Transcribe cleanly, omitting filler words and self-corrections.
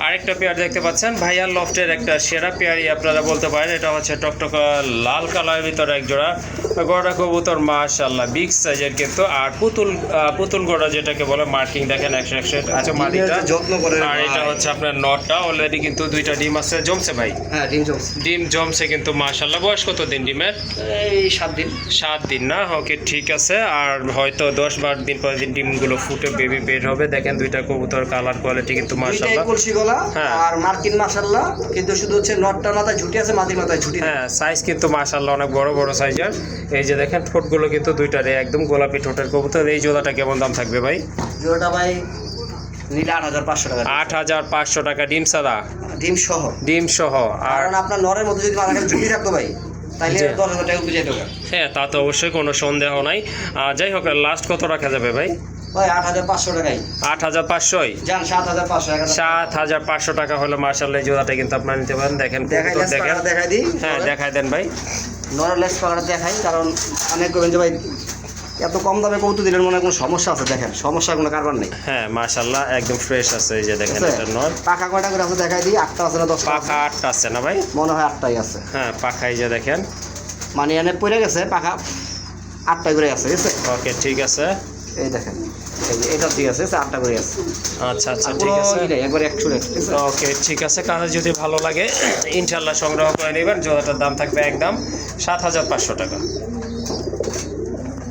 আরেকটা পেয়ার দেখতে পাচ্ছেন ভাইয়ার লফটের একটা সেরা পেয়ারই আপনারা বলতে পারেন। এটা হচ্ছে টকটকা লাল কালারের ভিতরে এক জোড়া গড়া কবুতর, মাশাআল্লাহ বিগ সাইজের কিন্তু। আর পুতুল গড়া যেটাকে বলে, মার্কিং দেখেন 100 আছে মাদিটা, যত্ন করে। আর এটা হচ্ছে আপনার নটটা অলরেডি কিন্তু দুইটা ডিম আছে, জমছে ভাই। হ্যাঁ ডিম জমছে, ডিম জমছে কিন্তু মাশাআল্লাহ। বয়স কত দিন ডিমের? এই 7 দিন। 7 দিন না? ওকে ঠিক আছে। আর হয়তো 10-12 দিন পর দিন ডিমগুলো ফুটে বেবি বের হবে। দেখেন দুইটা কবুতর কালার কোয়ালিটি কিন্তু মাশাআল্লাহ। কলসি গলা হ্যাঁ। আর মার্কিন মাশাআল্লাহ, কিন্তু শুধু হচ্ছে নটটার মাথায় ঝুটি আছে, মাদির মাথায় ঝুটি নেই। হ্যাঁ সাইজ কিন্তু মাশাআল্লাহ অনেক বড় বড় সাইজের। এই যে দেখেন ঠোঁটগুলো কিন্তু দুইটারে একদম গোলাপি ঠোঁটের কবুতর। এই জোড়াটা কেমন দাম থাকবে ভাই? জোড়াটা ভাই নিলে 8,500 টাকা। 8,500 টাকা ডিম সাদা? ডিম সহ। ডিম সহ। আর কারণ আপনার নরের মধ্যে যদি মাথা ঝুটি থাকতো ভাই, তাইলে জি। 10,000 টাকা উঠে যেত। হ্যাঁ তা তো অবশ্যই, কোনো সন্দেহ নাই। যাই হোক লাস্ট কত রাখা যাবে ভাই? ভাই 8,500 টাকাই 8,500ই? যান 7,500 টাকা। 7,500 টাকা হলে মাশাআল্লাহ এই জোড়াটা কিন্তু আপনারা নিতে পারেন। দেখেন দেখাই কবুতর দেখেন। দেখাই দিই। হ্যাঁ দেখাই দেন ভাই। নরের লেস পাকাটা দেখাই, কারণ অনেক করবেন যে ভাই এত কম দামে কবুতর দিলেন, মনে হয় কোনো সমস্যা আছে। দেখেন সমস্যা কোনো কারবার নেই। হ্যাঁ মাশাআল্লাহ একদম ফ্রেশ আছে। এই যে দেখেন এটা নর। পাকা কয়টা করে আছে দেখাই দিই। 8টা আছে না 10টা? পাখা 8টা আছে না ভাই? মনে হয় 8টাই আছে। হ্যাঁ পাখা এই যে দেখেন, মানে এনে পড়ে গেছে পাখা 8টা করে আছে, ঠিক আছে? ওকে ঠিক আছে। এই দেখেন এটা ঠিক আছে, 8টা করে আছে। আচ্ছা আচ্ছা ঠিক আছে, একবার 100 ঠিক আছে? ওকে ঠিক আছে। কারো যদি ভালো লাগে ইনশাল্লাহ সংগ্রহ করে নেবেন। জোড়াটার দাম থাকবে একদম 7,500 টাকা।